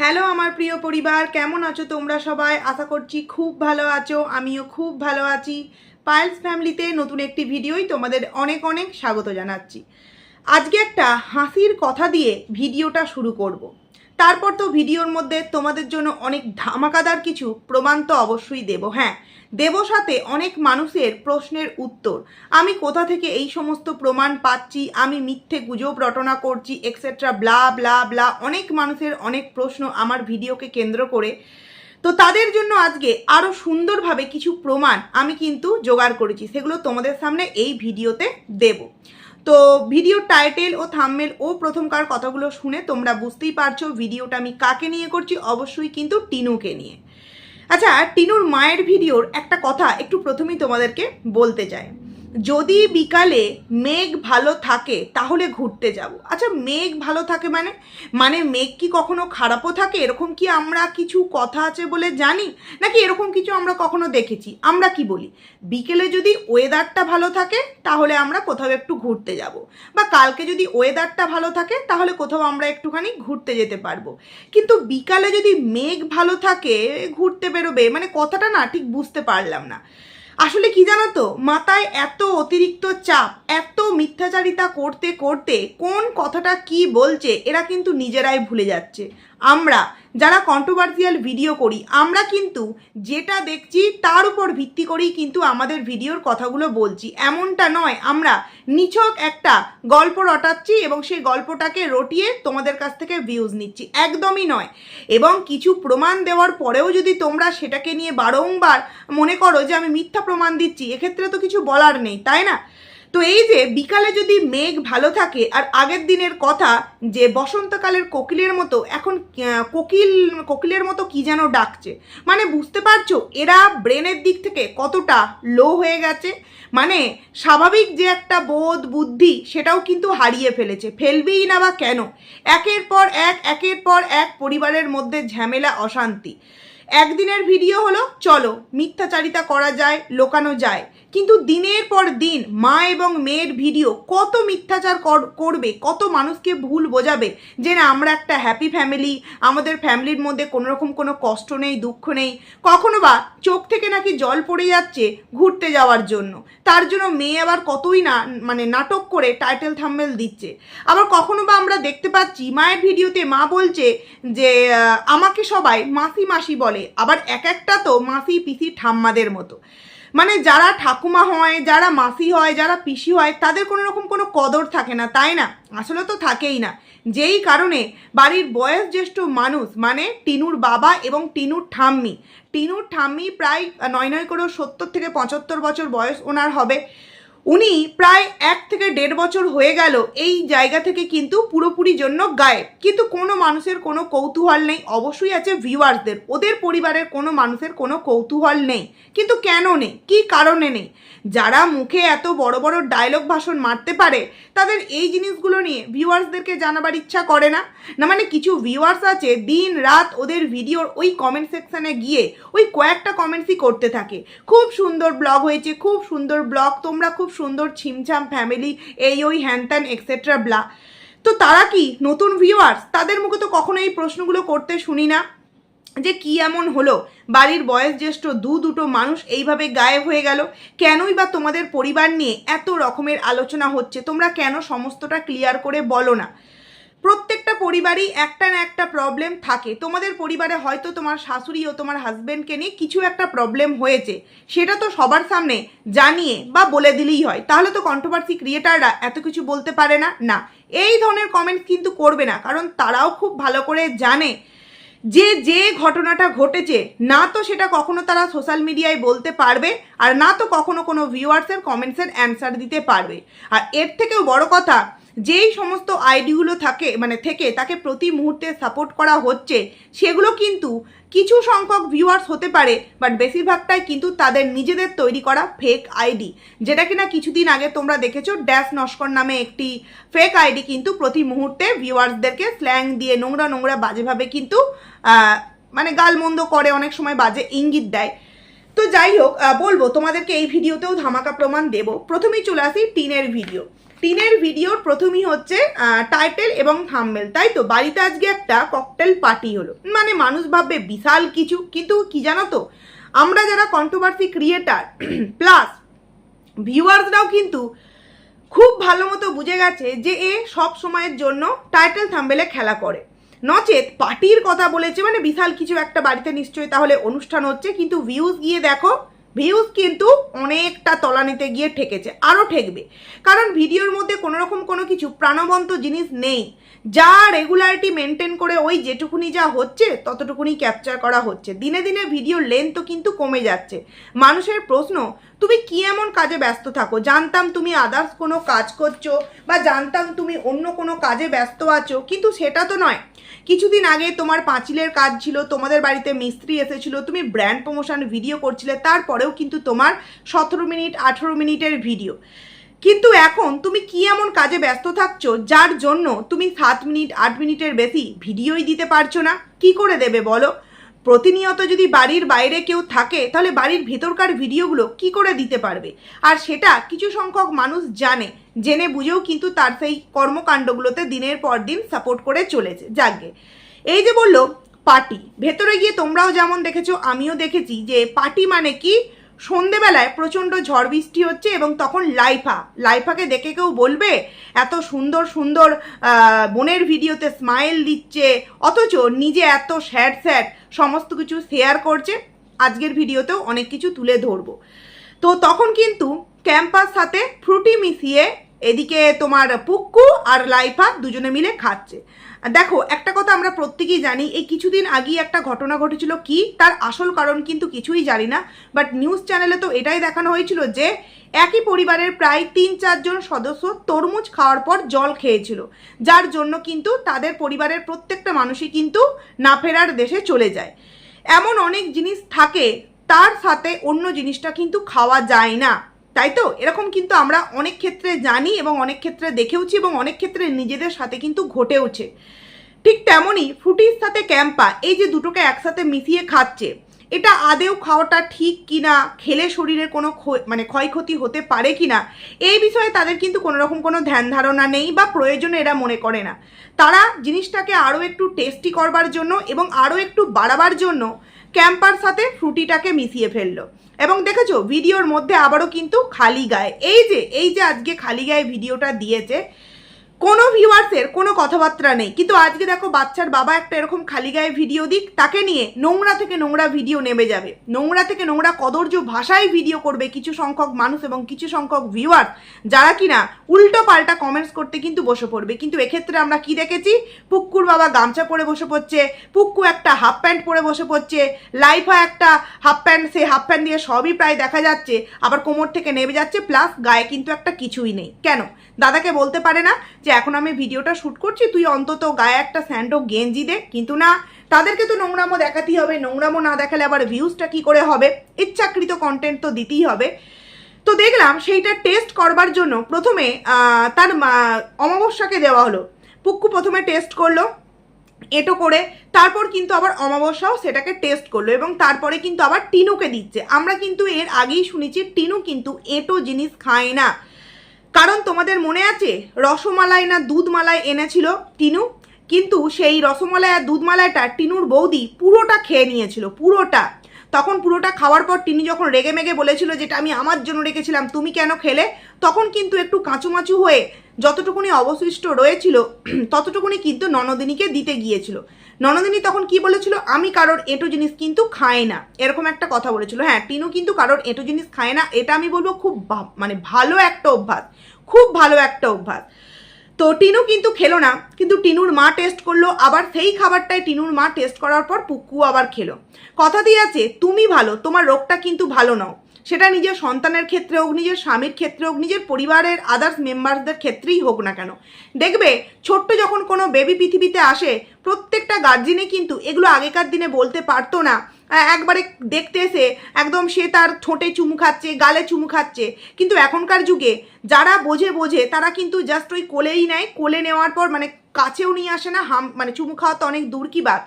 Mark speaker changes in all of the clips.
Speaker 1: Hello আমার প্রিয় পরিবার, কেমন আছো তোমরা সবাই? আশা করছি খুব ভালো আছো, আমিও খুব ভালো আছি। পায়েলস ফ্যামিলিতে নতুন একটি ভিডিওই তোমাদের অনেক অনেক স্বাগত জানাচ্ছি। আজকে একটা হাসির কথা দিয়ে ভিডিওটা শুরু করব। তারপর তো ভিডিওর মধ্যে তোমাদের জন্য অনেক ধামাকাদার কিছু প্রমাণ তো অবশ্যই দেব। হ্যাঁ, দেব সাথে অনেক মানুষের প্রশ্নের উত্তর। আমি কোথা থেকে এই সমস্ত প্রমাণ পাচ্ছি, আমি মিথ্যে গুজব রটনা করছি এক্সেট্রা ব্লা ব্লা ব্লা, অনেক মানুষের অনেক প্রশ্ন আমার ভিডিওকে কেন্দ্র করে। তো তাদের জন্য আজকে আরও সুন্দরভাবে কিছু প্রমাণ আমি কিন্তু জোগাড় করেছি, সেগুলো তোমাদের সামনে এই ভিডিওতে দেব। তো ভিডিওর টাইটেল ও থাম্বনেল ও প্রথমকার কথাগুলো শুনে তোমরা বুঝতেই পারছো ভিডিওটা আমি কাকে নিয়ে করছি, অবশ্যই কিন্তু টিনুকে নিয়ে। আচ্ছা, টিনুর মায়ের ভিডিওর একটা কথা একটু প্রথমেই তোমাদেরকে বলতে চাই। যদি বিকালে মেঘ ভালো থাকে তাহলে ঘুরতে যাব। আচ্ছা, মেঘ ভালো থাকে মানে মেঘ কি কখনো খারাপও থাকে? এরকম কি আমরা কিছু কথা আছে বলে জানি, নাকি এরকম কিছু আমরা কখনো দেখেছি? আমরা কি বলি, বিকেলে যদি ওয়েদারটা ভালো থাকে তাহলে আমরা কোথাও একটু ঘুরতে যাব, বা কালকে যদি ওয়েদারটা ভালো থাকে তাহলে কোথাও আমরা একটুখানি ঘুরতে যেতে পারবো। কিন্তু বিকালে যদি মেঘ ভালো থাকে ঘুরতে বেরোবে, মানে কথাটা না ঠিক বুঝতে পারলাম না। আসলে কি জানো তো, মাথায় এত অতিরিক্ত চাপ, এত মিথ্যাচারিতা করতে করতে কোন কথাটা কি বলছে এরা কিন্তু নিজেরাই ভুলে যাচ্ছে। আমরা যারা কন্ট্রোভার্সিয়াল ভিডিও করি, আমরা কিন্তু যেটা দেখছি তার উপর ভিত্তি করেই কিন্তু আমাদের ভিডিওর কথাগুলো বলছি। এমনটা নয় আমরা নিছক একটা গল্প রটাচ্ছি এবং সেই গল্পটাকে রটিয়ে তোমাদের কাছ থেকে ভিউজ নিচ্ছি, একদমই নয়। এবং কিছু প্রমাণ দেওয়ার পরেও যদি তোমরা সেটাকে নিয়ে বারংবার মনে করো যে আমি মিথ্যা প্রমাণ দিচ্ছি, এক্ষেত্রে তো কিছু বলার নেই, তাই না? তো এই যে বিকালে যদি মেঘ ভালো থাকে, আর আগের দিনের কথা যে বসন্তকালের কোকিলের মতো এখন কোকিলের মতো কি যেন ডাকছে, মানে বুঝতে পারছো এরা ব্রেনের দিক থেকে কতটা লো হয়ে গেছে। মানে স্বাভাবিক যে একটা বোধ বুদ্ধি সেটাও কিন্তু হারিয়ে ফেলবেই না বা কেন? একের পর এক পরিবারের মধ্যে ঝামেলা, অশান্তি। একদিনের ভিডিও হলো, চলো মিথ্যাচারিতা করা যায়, লোকানো যায়, কিন্তু দিনের পর দিন মা এবং মেয়ের ভিডিও কত মিথ্যাচার করবে, কত মানুষকে ভুল বোঝাবে যে না আমরা একটা হ্যাপি ফ্যামিলি, আমাদের ফ্যামিলির মধ্যে কোনো রকম কোনো কষ্ট নেই, দুঃখ নেই। কখনো বা চোখ থেকে নাকি জল পড়ে যাচ্ছে ঘুরতে যাওয়ার জন্য, তার জন্য মেয়ে আবার কতই না মানে নাটক করে টাইটেল থাম্বনেল দিচ্ছে। আবার কখনো বা আমরা দেখতে পাচ্ছি মায়ের ভিডিওতে মা বলছে যে আমাকে সবাই মাসি মাসি বলে, আবার এক একটা তো মাসি পিসি ঠাম্মাদের মতো। মানে যারা ঠাকুমা হয়, যারা মাসি হয়, যারা পিসি হয়, তাদের কোনো রকম কোনো কদর থাকে না, তাই না? আসলে তো থাকেই না। যেই কারণে বাড়ির বয়োজ্যেষ্ঠ মানুষ, মানে টিনুর বাবা এবং টিনুর ঠাম্মি প্রায় নয় করেও 70 থেকে 75 বছর বয়স ওনার হবে। উনি প্রায় 1 থেকে 1.5 বছর হয়ে গেল এই জায়গা থেকে কিন্তু পুরোপুরি জন্য গায়েব, কিন্তু কোনো মানুষের কোনো কৌতূহল নেই। অবশ্যই আছে ভিউয়ার্সদের, ওদের পরিবারের কোনো মানুষের কোনো কৌতূহল নেই। কিন্তু কেন নেই, কী কারণে নেই? যারা মুখে এত বড় বড় ডায়লগ ভাষণ মারতে পারে তাদের এই জিনিসগুলো নিয়ে ভিউয়ার্সদেরকে জানাবার ইচ্ছা করে না। না মানে কিছু ভিউয়ার্স আছে দিন রাত ওদের ভিডিওর ওই কমেন্ট সেকশানে গিয়ে ওই কয়েকটা কমেন্টসই করতে থাকে, খুব সুন্দর ব্লগ হয়েছে, খুব সুন্দর ব্লগ, তোমরা খুব সুন্দর ছিমছাম ফ্যামিলি, এই ওই হ্যান ত্যান এক্সেট্রা ব্লা। তো তারা কি নতুন ভিউয়ার্স? তাদের মুখে তো কখনো এই প্রশ্নগুলো করতে শুনি না যে কি এমন হলো বাড়ির বয়োজ্যেষ্ঠ দুটো মানুষ এইভাবে গায়েব হয়ে গেল। কেনই বা তোমাদের পরিবার নিয়ে এত রকমের আলোচনা হচ্ছে, তোমরা কেন সমস্তটা ক্লিয়ার করে বলো না? প্রত্যেকটা পরিবারই একটা না একটা প্রবলেম থাকে। তোমাদের পরিবারে হয়তো তোমার শাশুড়ি ও তোমার হাজব্যান্ডকে নিয়ে কিছু একটা প্রবলেম হয়েছে, সেটা তো সবার সামনে জানিয়ে বা বলে দিলেই হয়, তাহলে তো কন্ট্রোভার্সি ক্রিয়েটাররা এত কিছু বলতে পারে না। না, এই ধরনের কমেন্টস কিন্তু করবে না, কারণ তারাও খুব ভালো করে জানে যে ঘটনাটা ঘটেছে না তো সেটা কখনো তারা সোশ্যাল মিডিয়ায় বলতে পারবে, আর না তো কখনো কোনো ভিউয়ার্সের কমেন্টসের অ্যান্সার দিতে পারবে। আর এর থেকেও বড় কথা, যেই সমস্ত আইডিগুলো থেকে তাকে প্রতি মুহূর্তে সাপোর্ট করা হচ্ছে, সেগুলো কিন্তু কিছু সংখ্যক ভিউয়ার্স হতে পারে, বাট বেশিরভাগটাই কিন্তু তাদের নিজেদের তৈরি করা ফেক আইডি, যেটা কিনা কিছুদিন আগে তোমরা দেখেছো ড্যাশ নস্কর নামে একটি ফেক আইডি কিন্তু প্রতি মুহূর্তে ভিউয়ার্সদেরকে স্ল্যাং দিয়ে নোংরা বাজেভাবে কিন্তু মানে গালমন্দ করে, অনেক সময় বাজে ইঙ্গিত দেয়। তো যাই হোক, বলবো তোমাদেরকে এই ভিডিওতেও ধামাকা প্রমাণ দেব। প্রথমেই চলে আসি টিনের ভিডিও। টিনের ভিডিওর প্রথমেই হচ্ছে টাইটেল এবং থাম্বনেল, তাই তো? বাড়িতে আজকে একটা ককটেল পার্টি হলো, মানে মানুষ ভাববে বিশাল কিছু, কিন্তু কি জানো তো, আমরা যারা কন্ট্রোভার্সি ক্রিয়েটার প্লাস ভিউয়ার্সরাও কিন্তু খুব ভালো মতো বুঝে গেছে যে এ সব সময়ের জন্য টাইটেল থাম্বনেলে খেলা করে, নচেত পার্টির কথা বলেছে মানে বিশাল কিছু একটা বাড়িতে নিশ্চয়ই তাহলে অনুষ্ঠান হচ্ছে, কিন্তু ভিউজ গিয়ে দেখো, ভিউজ কিন্তু অনেকটা তলানিতে গিয়ে ঠেকেছে, আরও ঠেকবে, কারণ ভিডিওর মধ্যে কোনো রকম কোনো কিছু প্রাণবন্ত জিনিস নেই, যা রেগুলারিটি মেনটেন করে ওই যেটুকুনি যা হচ্ছে ততটুকুনি ক্যাপচার করা হচ্ছে। দিনে দিনে ভিডিওর লেন্থও কিন্তু কমে যাচ্ছে। মানুষের প্রশ্ন, তুমি কি এমন কাজে ব্যস্ত থাকো? জানতাম তুমি আদার্স কোনো কাজ করছো বা জানতাম তুমি অন্য কোনো কাজে ব্যস্ত আছো, কিন্তু সেটা তো নয়। কিছুদিন আগে তোমার পাঁচিলের কাজ ছিল, তোমাদের বাড়িতে মিস্ত্রি এসেছিল, তুমি ব্র্যান্ড প্রমোশন ভিডিও করছিলে, তারপরেও কিন্তু তোমার 17 মিনিট 18 মিনিটের ভিডিও। কিন্তু এখন তুমি কি এমন কাজে ব্যস্ত থাকছো যার জন্য তুমি 7 মিনিট 8 মিনিটের বেশি ভিডিওই দিতে পারছো না? কি করে দেবে বলো? প্রতিনিয়ত যদি বাড়ির বাইরে কেউ থাকে তাহলে বাড়ির ভেতরকার ভিডিওগুলো কি করে দিতে পারবে? আর সেটা কিছু সংখ্যক মানুষ জানে, জেনে বুঝেও কিন্তু তার সেই কর্মকাণ্ডগুলোতে দিনের পর দিন সাপোর্ট করে চলেছে। যাকে এই যে বললো পার্টি, ভেতরে গিয়ে তোমরাও যেমন দেখেছো আমিও দেখেছি যে পার্টি মানে কি, সন্ধেবেলায় প্রচণ্ড ঝড় বৃষ্টি হচ্ছে এবং তখন লাইফাকে দেখে কেউ বলবে এত সুন্দর সুন্দর বোনের ভিডিওতে স্মাইল দিচ্ছে, অথচ নিজে এত স্যাড সমস্ত কিছু শেয়ার করছে। আজকের ভিডিওতেও অনেক কিছু তুলে ধরবো। তো তখন কিন্তু ক্যাম্পাস সাথে ফ্রুটি মিশিয়ে এদিকে তোমার পুক্কু আর লাইফা দুজনে মিলে খাচ্ছে। দেখো, একটা কথা আমরা প্রত্যেকেই জানি, এই কিছুদিন আগেই একটা ঘটনা ঘটেছিল, কি তার আসল কারণ কিন্তু কিছুই জানি না, বাট নিউজ চ্যানেলে তো এটাই দেখানো হয়েছিল যে একই পরিবারের প্রায় 3-4 জন সদস্য তরমুজ খাওয়ার পর জল খেয়েছিল, যার জন্য কিন্তু তাদের পরিবারের প্রত্যেকটা মানুষই কিন্তু না ফেরার দেশে চলে যায়। এমন অনেক জিনিস থাকে, তার সাথে অন্য জিনিসটা কিন্তু খাওয়া যায় না, তাই তো? এরকম কিন্তু আমরা অনেক ক্ষেত্রে জানি এবং অনেক ক্ষেত্রে দেখেওছি এবং অনেক ক্ষেত্রে নিজেদের সাথে কিন্তু ঘটেওছে। ঠিক তেমনই ফ্রুটির সাথে ক্যাম্পা, এই যে দুটোকে একসাথে মিশিয়ে খাচ্ছে, এটা আদেও খাওয়াটা ঠিক কিনা, খেলে শরীরের কোনো ক্ষয়ক্ষতি হতে পারে কিনা, এই বিষয়ে তাদের কিন্তু কোনো রকম কোনো ধ্যান ধারণা নেই বা প্রয়োজন এরা মনে করে না। তারা জিনিসটাকে আরও একটু টেস্টি করবার জন্য এবং আরও একটু বাড়াবার জন্য ক্যাম্পার সাথে ফ্রুটিটাকে মিশিয়ে ফেললো। এবং দেখেছো ভিডিওর মধ্যে আবারও কিন্তু খালি গায়ে, এই যে আজকে খালি গায়ে ভিডিওটা দিয়েছে, কোনো ভিউয়ার্সের কোনো কথাবার্তা নেই, কিন্তু আজকে দেখো বাচ্চার বাবা একটা এরকম খালি গায়ে ভিডিও দিক, তাকে নিয়ে নোংরা থেকে নোংরা ভিডিও নেমে যাবে, নোংরা থেকে নোংরা কদর্য ভাষায় ভিডিও করবে কিছু সংখ্যক মানুষ এবং কিছু সংখ্যক ভিউয়ার, যারা কিনা উল্টো পাল্টা কমেন্টস করতে কিন্তু বসে পড়বে। কিন্তু এক্ষেত্রে আমরা কি দেখেছি, পুক্কুর বাবা গামছা পরে বসে পড়ছে, পুক্কু একটা হাফ প্যান্ট পরে বসে পড়ছে, লাইফা একটা হাফ প্যান্ট, সেই হাফ প্যান্ট দিয়ে সবই প্রায় দেখা যাচ্ছে, আবার কোমর থেকে নেমে যাচ্ছে, প্লাস গায়ে কিন্তু একটা কিছুই নেই। কেন দাদাকে বলতে পারে না যে এখন আমি ভিডিওটা শ্যুট করছি, তুই অন্তত গায়ে একটা স্যান্ডো গেঞ্জি দে? কিন্তু না, তাদেরকে তো নোংরামো দেখাতেই হবে, নোংরামো না দেখালে আবার ভিউজটা কি করে হবে? ইচ্ছাকৃত কন্টেন্ট তো দিতেই হবে। তো দেখলাম সেইটা টেস্ট করবার জন্য প্রথমে তার অমাবস্যাকে দেওয়া হলো, পুক্কু প্রথমে টেস্ট করলো এটো করে, তারপর কিন্তু আবার অমাবস্যাও সেটাকে টেস্ট করলো এবং তারপরে কিন্তু আবার টিনুকে দিচ্ছে। আমরা কিন্তু এর আগেই শুনেছি টিনু কিন্তু এটো জিনিস খায় না, কারণ তোমাদের মনে আছে রসমালাই না দুধমালাই এনেছিল টিনু, কিন্তু সেই রসমালাই আর দুধমালাইটা টিনুর বৌদি পুরোটা খেয়ে নিয়েছিল, পুরোটা। তখন পুরোটা খাওয়ার পর টিনি যখন রেগে মেগে বলেছিল যেটা আমি আমার জন্য রেখেছিলাম তুমি কেন খেলে, তখন কিন্তু একটু কাঁচুমাচু হয়ে যতটুকুনি অবশিষ্ট রয়েছিল ততটুকুনি কিন্তু ননদিনীকে দিতে গিয়েছিল। ননদিনী তখন কি বলেছিল, আমি কারোর এঁটো জিনিস কিন্তু খায় না, এরকম একটা কথা বলেছিল। হ্যাঁ, টিনু কিন্তু কারোর এঁটো জিনিস খায় না, এটা আমি বলবো খুব ভালো একটা অভ্যাস, খুব ভালো একটা অভ্যাস। তো টিনু কিন্তু খেলো না, কিন্তু টিনুর মা টেস্ট করলো, আবার সেই খাবারটাই টিনুর মা টেস্ট করার পর পুক্কু আবার খেলো। কথা দিয়ে আছে তুমি ভালো, তোমার রোগটা কিন্তু ভালো নাও, সেটা নিজের সন্তানের ক্ষেত্রে হোক, নিজের স্বামীর ক্ষেত্রে হোক, নিজের পরিবারের আদার্স মেম্বারদের ক্ষেত্রেই হোক না কেন, দেখবে ছোট্ট যখন কোনো বেবি পৃথিবীতে আসে প্রত্যেকটা গার্জিয়ানই কিন্তু এগুলো আগেকার দিনে বলতে পারতো না, একবারে দেখতে এসে একদম সে তার ঠোঁটে চুমু খাচ্ছে, গালে চুমু খাচ্ছে, কিন্তু এখনকার যুগে যারা বোঝে তারা কিন্তু জাস্ট ওই কোলেই নেয়, কোলে নেওয়ার পর কাছেও নিয়ে আসে না, চুমু খাওয়া তো অনেক দূর কি বাত।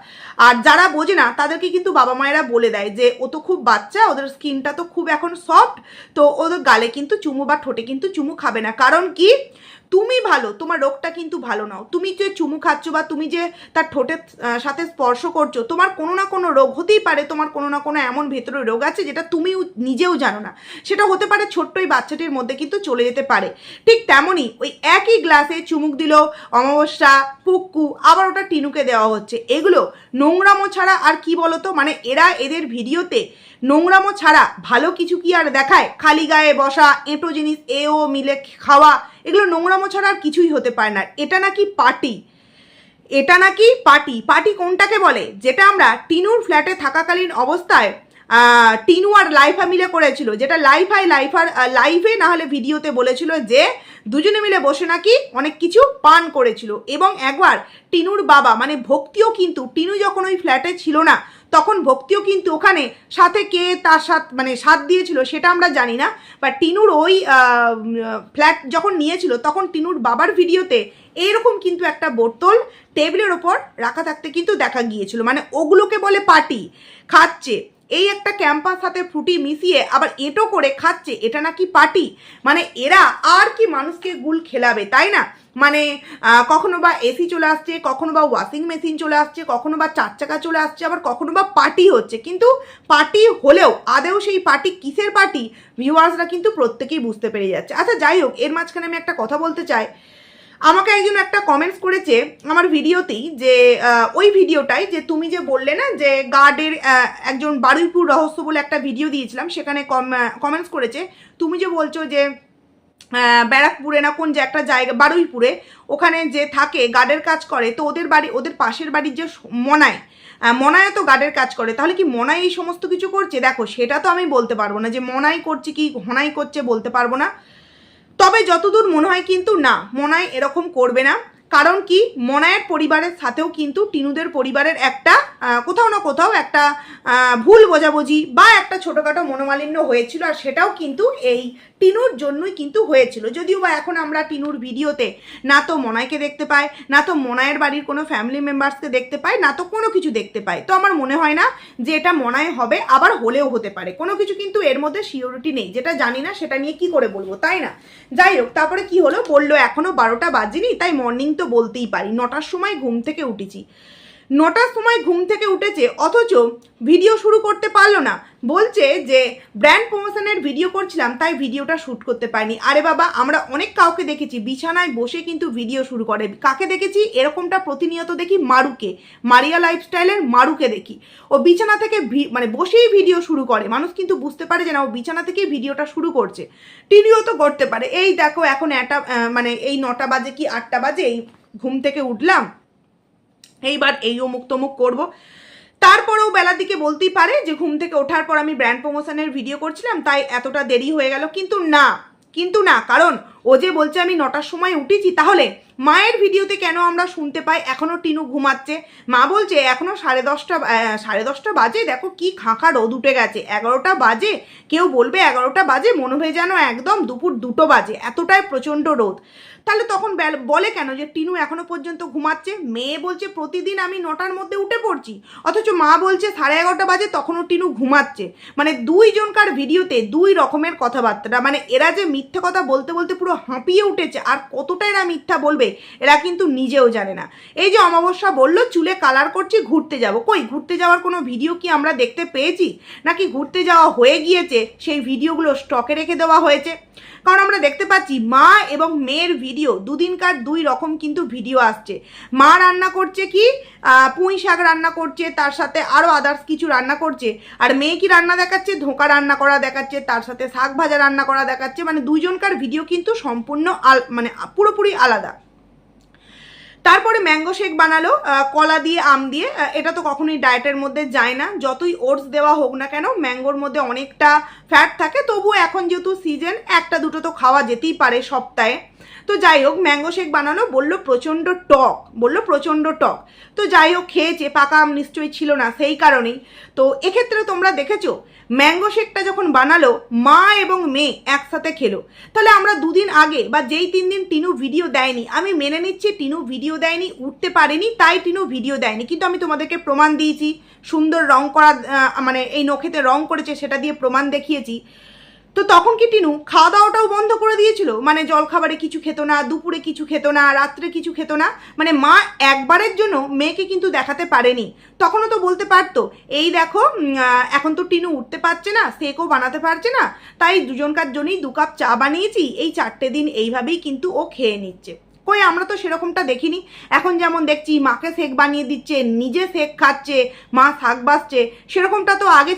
Speaker 1: আর যারা বোঝে না তাদেরকে কিন্তু বাবা মায়েরা বলে দেয় যে ও তো খুব বাচ্চা, ওদের স্কিনটা তো খুব এখন সফট, তো ওদের গালে কিন্তু চুমু বা ঠোঁটে কিন্তু চুমু খাবে না। কারণ কি, তুমি ভালো, তোমার রোগটা কিন্তু ভালো নাও। তুমি যে চুমু খাচ্ছ বা তুমি যে তার ঠোঁটের সাথে স্পর্শ করছো, তোমার কোনো না কোনো রোগ হতেই পারে, তোমার কোনো না কোনো এমন ভেতরে রোগ আছে যেটা তুমি নিজেও জানো না। সেটা হতে পারে ছোট্ট ওই বাচ্চাটির মধ্যে কিন্তু চলে যেতে পারে। ঠিক তেমনই ওই একই গ্লাসে চুমুক দিল অমাবস্যা, পুক্কু, আবার ওটা টিনুকে দেওয়া হচ্ছে। এগুলো নোংরামো ছাড়া আর কি বলতো, মানে এরা এদের ভিডিওতে নোংরামো ছাড়া ভালো কিছু কি আর দেখায়? খালি গায়ে বসা, এঁটো জিনিস এও মিলে খাওয়া, এগুলো নোংরামো ছাড়া আর কিছুই হতে পারে না। এটা নাকি পার্টি, এটা নাকি পার্টি। পার্টি কোনটাকে বলে? যেটা আমরা টিনুর ফ্ল্যাটে থাকাকালীন অবস্থায় টিনু আর লাইফা মিলে করেছিল, যেটা লাইভে না হলে ভিডিওতে বলেছিল যে দুজনে মিলে বসে নাকি অনেক কিছু পান করেছিল। এবং একবার টিনুর বাবা মানে ভক্তিও কিন্তু, টিনু যখন ওই ফ্ল্যাটে ছিল না তখন ভক্তিও কিন্তু ওখানে সাথে কে তার সাথে মানে সাথ দিয়েছিল সেটা আমরা জানি না, বা টিনুর ওই ফ্ল্যাট যখন নিয়েছিল তখন টিনুর বাবার ভিডিওতে এইরকম কিন্তু একটা বোতল টেবিলের ওপর রাখা থাকতে কিন্তু দেখা গিয়েছিল। মানে ওগুলোকে বলে পার্টি। খাচ্ছে এই একটা ক্যাম্পাস সাথে ফ্রুটি মিশিয়ে আবার এঁটো করে খাচ্ছে, এটা নাকি পার্টি? মানে এরা আর কি মানুষকে গুল খেলাবে, তাই না? মানে কখনো বা এসি চলে আসছে, কখনো বা ওয়াশিং মেশিন চলে আসছে, কখনো বা 4 চাকা চলে আসছে, আবার কখনো বা পার্টি হচ্ছে। কিন্তু পার্টি হলেও আদেও সেই পার্টি কিসের পার্টি ভিউয়ার্সরা কিন্তু প্রত্যেকেই বুঝতে পেরে যাচ্ছে। আচ্ছা যাই হোক, এর মাঝখানে আমি একটা কথা বলতে চাই। আমাকে একজন একটা কমেন্টস করেছে আমার ভিডিওতেই, যে ওই ভিডিওটাই যে তুমি যে বললে না যে গার্ডের একজন বারুইপুর রহস্য বলে একটা ভিডিও দিয়েছিলাম, সেখানে কমেন্টস করেছে তুমি যে বলছো যে ব্যারাকপুরে না কোন যে একটা জায়গা বারুইপুরে ওখানে যে থাকে গার্ডের কাজ করে, তো ওদের বাড়ি, ওদের পাশের বাড়ির যে মনায় তো গার্ডের কাজ করে, তাহলে কি মনাই এই সমস্ত কিছু করছে? দেখো সেটা তো আমি বলতে পারবো না যে মনাই করছে কি হনাই করছে, বলতে পারবো না। তবে যতদূর মনে হয় কিন্তু না, মনাই এরকম করবে না। কারণ কি, মনায়ের পরিবারের সাথেও কিন্তু টিনুদের পরিবারের একটা কোথাও না কোথাও একটা ভুল বোঝাবুঝি বা একটা ছোটোখাটো মনোমালিন্য হয়েছিল, আর সেটাও কিন্তু এই টিনুর জন্যই কিন্তু হয়েছিল। যদিও বা এখন আমরা টিনুর ভিডিওতে না তো মনাইকে দেখতে পাই, না তো মনায়ের বাড়ির কোনো ফ্যামিলি মেম্বার্সকে দেখতে পাই, না তো কোনো কিছু দেখতে পাই। তো আমার মনে হয় না যে এটা মনায় হবে, আবার হলেও হতে পারে। কোনো কিছু কিন্তু এর মধ্যে সিওরিটি নেই, যেটা জানি না সেটা নিয়ে কি করে বলবো, তাই না? যাই হোক, তারপরে কি হলো, বললো এখনো 12টা বাজেনি, তাই মর্নিং তো বলতেই পারি। 9টার সময় ঘুম থেকে উঠেছি, 9টার সময় ঘুম থেকে উঠেছে, অথচ ভিডিও শুরু করতে পারলো না। বলছে যে ব্র্যান্ড প্রমোশনের ভিডিও করছিলাম তাই ভিডিওটা শ্যুট করতে পারিনি। আরে বাবা, আমরা অনেক কাউকে দেখেছি বিছানায় বসে কিন্তু ভিডিও শুরু করে। কাকে দেখেছি এরকমটা? প্রতিনিয়ত দেখি মারুকে, মারিয়া লাইফস্টাইলের মারুকে দেখি। ও বিছানা থেকে মানে বসেই ভিডিও শুরু করে, মানুষ কিন্তু বুঝতে পারে যে না ও বিছানা থেকেই ভিডিওটা শুরু করছে। টিভিও তো করতে পারে। এই দেখো এখন মানে এই 9টা বাজে কি 8টা বাজে, এই ঘুম থেকে উঠলাম, এইবার এই অমুক তমুক করবো। তারপরেও বেলার দিকে বলতেই পারে যে ঘুম থেকে ওঠার পর আমি ব্র্যান্ড প্রমোশনের ভিডিও করছিলাম তাই এতটা দেরি হয়ে গেল। কিন্তু না, কারণ ও যে বলছে আমি 9টার সময় উঠেছি, তাহলে মায়ের ভিডিওতে কেন আমরা শুনতে পাই এখনও টিনু ঘুমাচ্ছে? মা বলছে এখনও 10:30 বাজে, দেখো কি খাঁখা রোদ উঠে গেছে, 11টা বাজে, কেউ বলবে 11টা বাজে, মনে হয় যেন একদম দুপুর 2টো বাজে, এতটাই প্রচণ্ড রোদ। তাহলে তখন বলে কেন যে টিনু এখনো পর্যন্ত ঘুমাচ্ছে? মেয়ে বলছে প্রতিদিন আমি 9টার মধ্যে উঠে পড়ছি, অথচ মা বলছে 11:30 বাজে তখনও টিনু ঘুমাচ্ছে। মানে দুইজনকার ভিডিওতে দুই রকমের কথাবার্তা। মানে এরা যে মিথ্যে কথা বলতে বলতে পুরো হাঁপিয়ে উঠেছে, আর কতটা এরা মিথ্যা বলবে এরা কিন্তু নিজেও জানে না। এই যে অমাবস্যা বললো চুলে কালার করছি, ঘুরতে যাব, কই ঘুরতে যাওয়ার কোনো ভিডিও কি আমরা দেখতে পেয়েছি? নাকি ঘুরতে যাওয়া হয়ে গিয়েছে, সেই ভিডিওগুলো স্টকে রেখে দেওয়া হয়েছে? কারণ আমরা দেখতে পাচ্ছি মা এবং মেয়ের ভিডিও দুদিনকার দুই রকম কিন্তু ভিডিও আসছে। মা রান্না করছে কি পুঁই শাক রান্না করছে, তার সাথে আরও আদার্স কিছু রান্না করছে, আর মেয়ে কি রান্না দেখাচ্ছে, ধোঁকা রান্না করা দেখাচ্ছে, তার সাথে শাক ভাজা রান্না করা দেখাচ্ছে। মানে দুইজনকার ভিডিও কিন্তু সম্পূর্ণ মানে পুরোপুরি আলাদা। তারপরে ম্যাঙ্গো শেক বানালো কলা দিয়ে, আম দিয়ে। এটা তো কখনোই ডায়েটের মধ্যে যায় না, যতই ওটস দেওয়া হোক না কেন, ম্যাঙ্গোর মধ্যে অনেকটা ফ্যাট থাকে। তবুও এখন যেহেতু সিজন, একটা দুটো তো খাওয়া যেতেই পারে সপ্তাহে। তো যাই হোক, ম্যাঙ্গো শেক বানালো, বললো প্রচণ্ড টক। তো যাই হোক, খেয়েছে, পাকা আম নিশ্চয়ই ছিল না সেই কারণেই। তো এক্ষেত্রে তোমরা দেখেছো ম্যাঙ্গো শেকটা যখন বানালো মা এবং মেয়ে একসাথে খেলো। তাহলে আমরা দুদিন আগে বা যেই 3 দিন টিনু ভিডিও দেয়নি, আমি মেনে নিচ্ছি টিনু ভিডিও দেয়নি, উঠতে পারেনি তাই টিনু ভিডিও দেয়নি, কিন্তু আমি তোমাদেরকে প্রমাণ দিয়েছি, সুন্দর রং করা মানে এই নখেতে রং করেছে সেটা দিয়ে প্রমাণ দেখিয়েছি। তো তখন কি টিনু খাওয়া দাওয়াটাও বন্ধ করে দিয়েছিল, মানে জলখাবারে কিছু খেত না, দুপুরে কিছু খেত না, রাত্রে কিছু খেত না, মানে মা একবারের জন্য মেয়েকে কিন্তু দেখাতে পারেনি। তখনও তো বলতে পারতো এই দেখো এখন তো টিনু উঠতে পারছে না, সেকও বানাতে পারছে না, তাই দুজনকার জন্যই 2 কাপ চা বানিয়েছি, এই 4টে দিন এইভাবেই কিন্তু ও খেয়ে নিচ্ছে। কই আমরা তো সেরকমটা দেখিনি। এখন যেমন দেখছি মাকে শেক বানিয়ে দিচ্ছে, নিজে শেক খাচ্ছে, মা শাক বাসছে, সেরকমটা তো আগে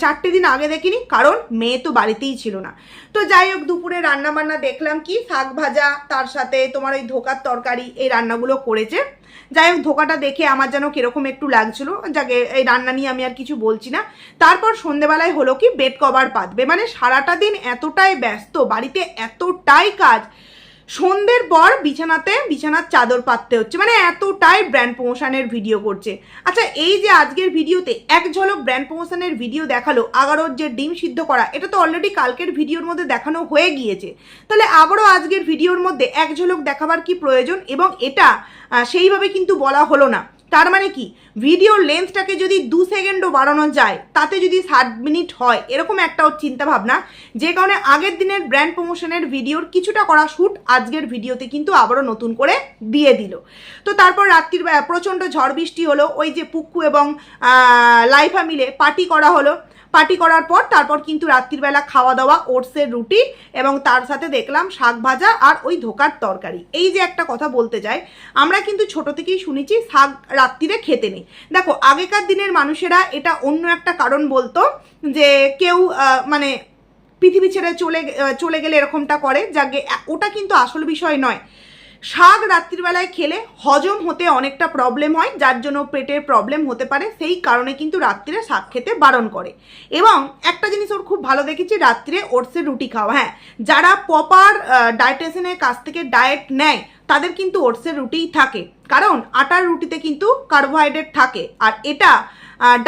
Speaker 1: 4টে দিন আগে দেখিনি, কারণ মেয়ে তো বাড়িতেই ছিল না। তো যাই হোক দুপুরে রান্না বান্না দেখলাম কি শাক ভাজা, তার সাথে তোমার ওই ধোকার তরকারি, এই রান্নাগুলো করেছে। যাই হোক ধোকাটা দেখে আমার যেন কিরকম একটু লাগছিল, যাকে এই রান্না নিয়ে আমি আর কিছু বলছি না। তারপর সন্ধেবেলায় হলো কি বেড কভার পাতবে, মানে সারাটা দিন এতটাই ব্যস্ত, বাড়িতে এতটাই কাজ, সন্ধ্যের পর বিছানার চাদর পাততে হচ্ছে, মানে এতটাই ব্র্যান্ড প্রমোশনের ভিডিও করছে। আচ্ছা এই যে আজকের ভিডিওতে এক ঝলক ব্র্যান্ড প্রমোশনের ভিডিও দেখালো, আগারোর যে ডিম সিদ্ধ করা, এটা তো অলরেডি কালকের ভিডিওর মধ্যে দেখানো হয়ে গিয়েছে, তাহলে আবারও আজকের ভিডিওর মধ্যে এক ঝলক দেখাবার কি প্রয়োজন? এবং এটা সেইভাবে কিন্তু বলা হলো না। তার মানে কি ভিডিওর লেন্থটাকে যদি 2 সেকেন্ডও বাড়ানো যায়, তাতে যদি 7 মিনিট হয়, এরকম একটা চিন্তা ভাবনা, যে কারণে আগের দিনের ব্র্যান্ড প্রমোশনের ভিডিওর কিছুটা করা শ্যুট আজকের ভিডিওতে কিন্তু আবারও নতুন করে দিয়ে দিল। তো তারপর রাত্রির প্রচণ্ড ঝড় বৃষ্টি হলো, ওই যে পুক্কু এবং লাইফা মিলে পার্টি করা হলো। পার্টি করার পর তারপর কিন্তু রাত্রিবেলা খাওয়া দাওয়া ওটসের রুটি, এবং তার সাথে দেখলাম শাক ভাজা আর ওই ধোকার তরকারি। এই যে একটা কথা বলতে চাই, আমরা কিন্তু ছোট থেকেই শুনেছি শাক রাত্রিরে খেতে নেই। দেখো আগেকার দিনের মানুষেরা এটা অন্য একটা কারণ বলতো, যে কেউ মানে পৃথিবী ছেড়ে চলে গেলে এরকমটা করে, যাকে ওটা কিন্তু আসল বিষয় নয়। শাক রাত্রিবেলায় খেলে হজম হতে অনেকটা প্রবলেম হয়, যার জন্য পেটের প্রবলেম হতে পারে, সেই কারণে কিন্তু রাত্রিরে শাক খেতে বারণ করে। এবং একটা জিনিস ওর খুব ভালো দেখেছি, রাত্রিরে ওটসের রুটি খাওয়া। হ্যাঁ, যারা প্রপার ডায়েটিশিয়ানের কাছ থেকে ডায়েট নেয় তাদের কিন্তু ওটসের রুটিই থাকে, কারণ আটার রুটিতে কিন্তু কার্বোহাইড্রেট থাকে, আর এটা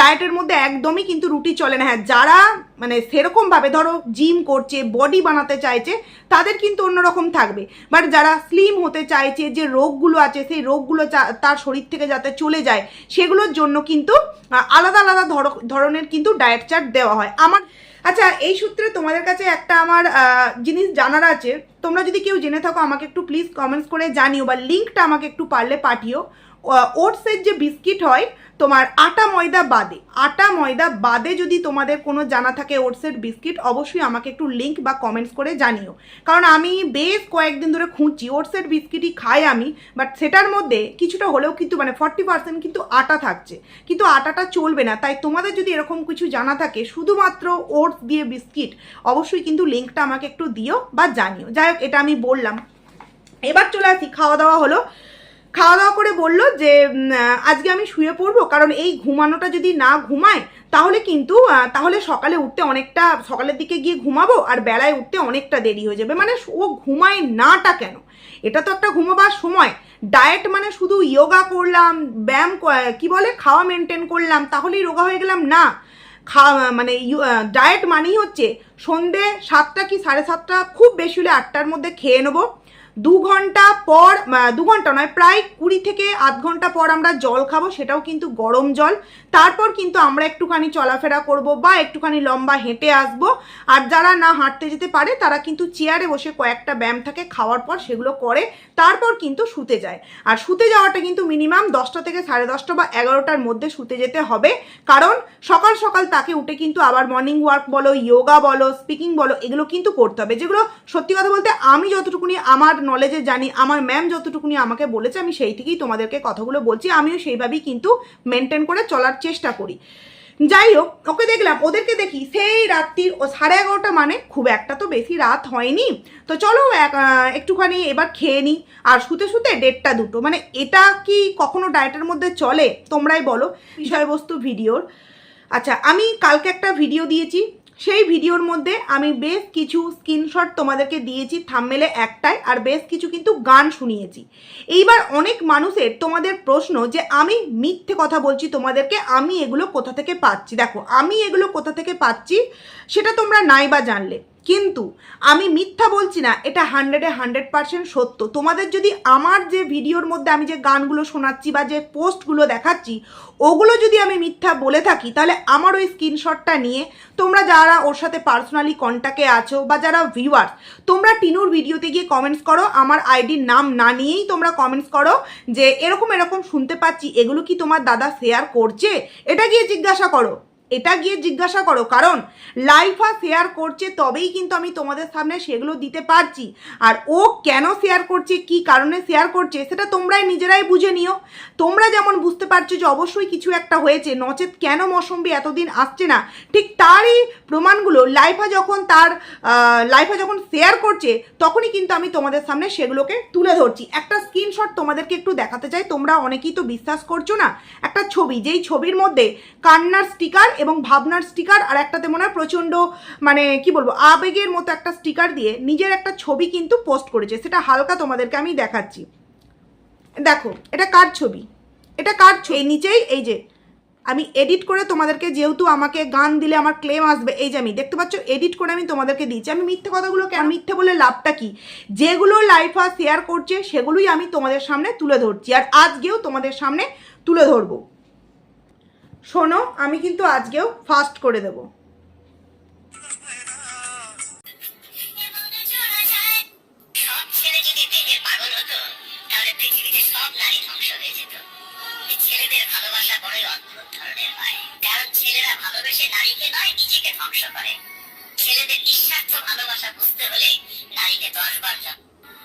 Speaker 1: ডায়েটের মধ্যে একদমই কিন্তু রুটি চলে না। হ্যাঁ, যারা মানে সেরকমভাবে ধরো জিম করছে, বডি বানাতে চাইছে, তাদের কিন্তু অন্যরকম থাকবে, বাট যারা স্লিম হতে চাইছে, যে রোগগুলো আছে সেই রোগগুলো তার শরীর থেকে যাতে চলে যায়, সেগুলোর জন্য কিন্তু আলাদা আলাদা ধরনের কিন্তু ডায়েট চার্ট দেওয়া হয় আমার। আচ্ছা এই সূত্রে তোমাদের কাছে একটা আমার জিনিস জানার আছে, তোমরা যদি কেউ জেনে থাকো আমাকে একটু প্লিজ কমেন্টস করে জানিও, বা লিঙ্কটা আমাকে একটু পারলে পাঠিও। ওটসের যে বিস্কিট হয় তোমার আটা ময়দা বাদে যদি তোমাদের কোনো জানা থাকে ওটসের বিস্কিট, অবশ্যই আমাকে একটু লিঙ্ক বা কমেন্টস করে জানিও, কারণ আমি বেশ কয়েকদিন ধরে খুঁজছি, ওটসের বিস্কিটই খাই আমি, বাট সেটার মধ্যে কিছুটা হলেও কিন্তু মানে 40% কিন্তু আটা থাকছে, কিন্তু আটাটা চলবে না। তাই তোমাদের যদি এরকম কিছু জানা থাকে শুধুমাত্র ওটস দিয়ে বিস্কিট, অবশ্যই কিন্তু লিঙ্কটা আমাকে একটু দিও বা জানিও। যাই হোক এটা আমি বললাম। এবার চলে আসি, খাওয়া দাওয়া হলো, খাওয়া দাওয়া করে বললো যে আজকে আমি শুয়ে পড়বো, কারণ এই ঘুমানোটা যদি না ঘুমায় তাহলে কিন্তু তাহলে সকালে উঠতে অনেকটা, সকালের দিকে গিয়ে ঘুমাবো আর বেলায় উঠতে অনেকটা দেরি হয়ে যাবে। মানে ও ঘুমায় নাটা কেন, এটা তো একটা ঘুমাবার সময়। ডায়েট মানে শুধু যোগা করলাম, ব্যায়াম কি বলে খাওয়া মেনটেন করলাম তাহলেই রোগা হয়ে গেলাম না। মানে ডায়েট মানেই হচ্ছে সন্ধে 7টা কি 7:30, খুব বেশি হলে 8টার মধ্যে খেয়ে নেবো, 2 ঘন্টা পর, 2 ঘন্টা নয় প্রায় 20 থেকে আধ ঘন্টা পর আমরা জল খাবো, সেটাও কিন্তু গরম জল। তারপর কিন্তু আমরা একটুখানি চলাফেরা করব বা একটুখানি লম্বা হেঁটে আসবো। আর যারা না হাঁটতে যেতে পারে তারা কিন্তু চেয়ারে বসে কয়েকটা ব্যায়াম থাকে খাওয়ার পর, সেগুলো করে তারপর কিন্তু শুতে যায়। আর শুতে যাওয়াটা কিন্তু মিনিমাম 10টা থেকে 10:30 বা 11টার মধ্যে শুতে যেতে হবে, কারণ সকাল সকাল তাকে উঠে কিন্তু আবার মর্নিং ওয়াক বলো, যোগা বলো, স্পিকিং বলো, এগুলো কিন্তু করতে হবে, যেগুলো সত্যি কথা বলতে আমি যতটুকুনি আমার নলেজে জানি, আমার ম্যাম যতটুকুনি আমাকে বলেছে, আমি সেই থেকেই তোমাদেরকে কথাগুলো বলছি, আমিও সেইভাবেই কিন্তু মেনটেন করে চলার চেষ্টা করি। যাই হোক ওকে দেখলাম, ওদেরকে দেখি সেই রাত্রির 11:30, মানে খুব একটা তো বেশি রাত হয়নি, তো চলো একটুখানি এবার খেয়ে নিই। আর শুতে শুতে 1:30 2, মানে এটা কি কখনো ডায়েটের মধ্যে চলে তোমরাই বলো। বিষয়বস্তু ভিডিওর, আচ্ছা আমি কালকে একটা ভিডিও দিয়েছি, সেই ভিডিওর মধ্যে আমি বেশ কিছু স্ক্রিনশট তোমাদেরকে দিয়েছি থাম্বনেলে একটাই, আর বেশ কিছু কিন্তু গান শুনিয়েছি। এইবার অনেক মানুষের তোমাদের প্রশ্ন যে আমি মিথ্যে কথা বলছি তোমাদেরকে, আমি এগুলো কোথা থেকে পাচ্ছি। দেখো আমি এগুলো কোথা থেকে পাচ্ছি সেটা তোমরা নাই বা জানলে, কিন্তু আমি মিথ্যা বলছি না, এটা 100% সত্য। তোমাদের যদি আমার যে ভিডিওর মধ্যে আমি যে গানগুলো শোনাচ্ছি বা যে পোস্টগুলো দেখাচ্ছি ওগুলো যদি আমি মিথ্যা বলে থাকি, তাহলে আমার ওই স্ক্রিনশটটা নিয়ে তোমরা যারা ওর সাথে পার্সোনালি কন্ট্যাক্টে আছো বা যারা ভিউয়ার্স, তোমরা টিনুর ভিডিওতে গিয়ে কমেন্টস করো, আমার আইডির নাম না নিয়েই তোমরা কমেন্টস করো যে এরকম এরকম শুনতে পাচ্ছি, এগুলো কি তোমার দাদা শেয়ার করছে? এটা গিয়ে জিজ্ঞাসা করো, এটা গিয়ে জিজ্ঞাসা করো। কারণ লাইফা শেয়ার করছে তবেই কিন্তু আমি তোমাদের সামনে সেগুলো দিতে পারছি। আর ও কেন শেয়ার করছে, কি কারণে শেয়ার করছে, সেটা তোমরাই নিজেরাই বুঝে নিও। তোমরা যেমন বুঝতে পারছো যে অবশ্যই কিছু একটা হয়েছে, নচেত কেন মৌসুমী এতদিন আসছে না, ঠিক তারই প্রমাণগুলো লাইফা যখন শেয়ার করছে তখনই কিন্তু আমি তোমাদের সামনে সেগুলোকে তুলে ধরছি। একটা স্ক্রিনশট তোমাদেরকে একটু দেখাতে চাই, তোমরা অনেকেই তো বিশ্বাস করছো না। একটা ছবি, যেই ছবির মধ্যে কান্নার স্টিকার এবং ভাবনার স্টিকার আর একটাতে মনে হয় প্রচণ্ড মানে কি বলবো আবেগের মতো একটা স্টিকার দিয়ে নিজের একটা ছবি কিন্তু পোস্ট করেছে। সেটা হালকা তোমাদেরকে আমি দেখাচ্ছি, দেখো এটা কার ছবি, এটা কার ছবি। নিচেই এই যে আমি এডিট করে তোমাদেরকে, যেহেতু আমাকে গান দিলে আমার ক্লেম আসবে, এই যে আমি দেখতে পাচ্ছ এডিট করে আমি তোমাদেরকে দিচ্ছি। আমি মিথ্যে কথাগুলো কেন, মিথ্যে বলে লাভটা কি? যেগুলো লাইফা শেয়ার করছে সেগুলোই আমি তোমাদের সামনে তুলে ধরছি, আর আজকেও তোমাদের সামনে তুলে ধরবো। শোনো, আমি কিন্তু আজকেও ফাস্ট করে দেব।
Speaker 2: ছেলেদের নিঃস্বার্থ ভালোবাসা বুঝতে হলে নারীকে 10 বার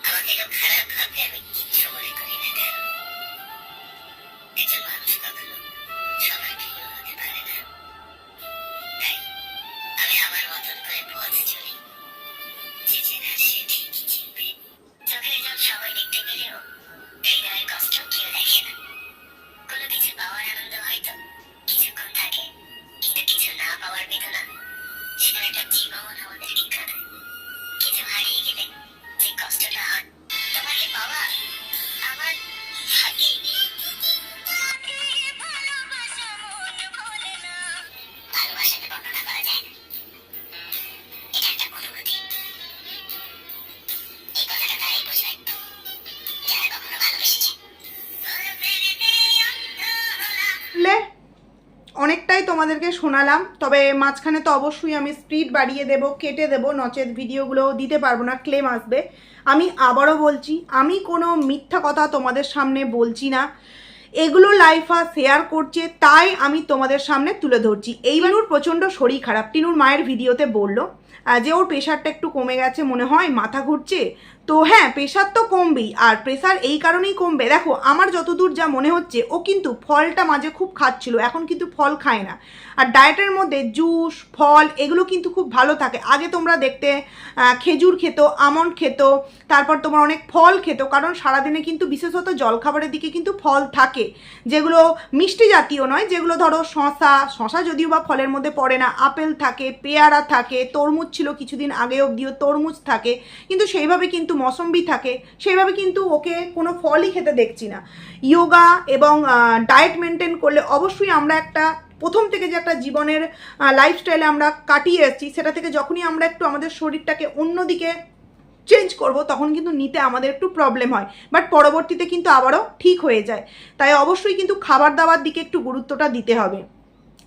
Speaker 2: আমাকে কেউ খারাপ ভাবে আমি কিচ্ছু মনে করি না। একজন মানুষ কখনো সবার প্রিয় হতে পারে না, তাই আমি আমার মতন করে পথে চলি। যে চেনা সে ঠিকই চিনবে। চোখের জল সবাই দেখতে পেলেও হৃদয়ের কষ্ট কেউ দেখে না। কোনো কিছু পাওয়ার আনন্দ হয়তো কিছুক্ষণ থাকে, কিন্তু কিছু না পাওয়ার বেদনা সেখানে একটা জীবন আমাদেরকে কাঁদায়। কিছু হারিয়ে গেলে যে কষ্টটা হয় তোমাকে পাওয়া আমার ভাগ্যে নেই। ভালোবাসাকে বর্ণনা করা যায় না, এটা একটা অনুভূতি। এই কথাটা তারাই বোঝায় যারা কখনো ভালোবেসেছে।
Speaker 1: অনেকটাই তোমাদেরকে শোনালাম, তবে মাঝখানে তো অবশ্যই আমি স্পিড বাড়িয়ে দেব, কেটে দেব, নচেত ভিডিওগুলো দিতে পারবো না, ক্লেম আসবে। আমি আবারও বলছি, আমি কোনো মিথ্যা কথা তোমাদের সামনে বলছি না, এগুলো লাইফা শেয়ার করছে তাই আমি তোমাদের সামনে তুলে ধরছি। এইবারুর প্রচণ্ড শরীর খারাপ, টিনুর মায়ের ভিডিওতে বললো যে ওর প্রেশারটা একটু কমে গেছে, মনে হয় মাথা ঘুরছে। তো হ্যাঁ, প্রেশার তো কমবেই, আর প্রেশার এই কারণেই কমবে, দেখো আমার যতদূর যা মনে হচ্ছে ও কিন্তু ফলটা মাঝে খুব খাচ্ছিল, এখন কিন্তু ফল খায় না। আর ডায়েটের মধ্যে জুস ফল এগুলো কিন্তু খুব ভালো থাকে। আগে তোমরা দেখতে খেজুর খেত, আমন্ড খেত, তারপর তোমার অনেক ফল খেত, কারণ সারাদিনে কিন্তু বিশেষত জলখাবারের দিকে কিন্তু ফল থাকে, যেগুলো মিষ্টি জাতীয় নয়, যেগুলো ধরো শশা যদিও বা ফলের মধ্যে পড়ে না, আপেল থাকে, পেয়ারা থাকে, তরমুজ ছিল কিছুদিন আগে অবধিও, তরমুজ থাকে, কিন্তু সেইভাবে কিন্তু মৌসম্বি থাকে, সেইভাবে কিন্তু ওকে কোনো ফলই খেতে দেখছি না। ইয়োগা এবং ডায়েট মেনটেন করলে অবশ্যই আমরা একটা প্রথম থেকে যে একটা জীবনের লাইফস্টাইলে আমরা কাটিয়ে এসেছি, সেটা থেকে যখনই আমরা একটু আমাদের শরীরটাকে অন্যদিকে চেঞ্জ করব তখন কিন্তু নিতে আমাদের একটু প্রবলেম হয়, বাট পরবর্তীতে কিন্তু আবারও ঠিক হয়ে যায়। তাই অবশ্যই কিন্তু খাবার দাবার দিকে একটু গুরুত্বটা দিতে হবে।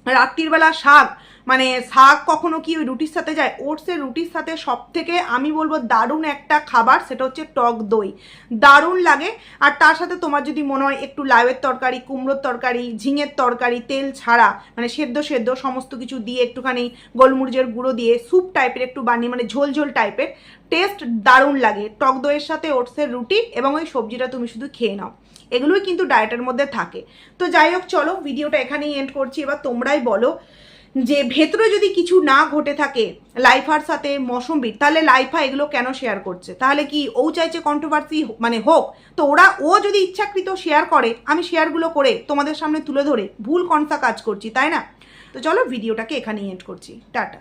Speaker 1: রাত্রিবেলা শাক, মানে শাক কখনো কি ওই রুটির সাথে যায়? ওটসের রুটির সাথে সব থেকে আমি বলবো দারুণ একটা খাবার, সেটা হচ্ছে টক দই, দারুণ লাগে। আর তার সাথে তোমার যদি মনে হয় একটু লাউয়ের তরকারি, কুমড়োর তরকারি, ঝিঙের তরকারি, তেল ছাড়া মানে সেদ্ধ সমস্ত কিছু দিয়ে একটুখানি গোলমরিচের গুঁড়ো দিয়ে স্যুপ টাইপের একটু বানিয়ে, মানে ঝোল ঝোল টাইপের, টেস্ট দারুণ লাগে। টক দইয়ের সাথে ওটসের রুটি এবং ওই সবজিটা তুমি শুধু খেয়ে নাও, এগুলোই কিন্তু ডায়েটের মধ্যে থাকে। তো যাই হোক, চলো ভিডিওটা এখানেই এন্ড করছি। এবার তোমরাই বলো যে ভেতরে যদি কিছু না ঘটে থাকে লাইফার সাথে মৌসম্বির, তাহলে লাইফা এগুলো কেন শেয়ার করছে? তাহলে কি ও চাইছে কন্ট্রোভার্সি মানে হোক? তো ও যদি ইচ্ছাকৃত শেয়ার করে, আমি শেয়ারগুলো করে তোমাদের সামনে তুলে ধরে ভুল কনসা কাজ করছি, তাই না? তো চলো ভিডিওটাকে এখানেই এন্ড করছি, টাটা।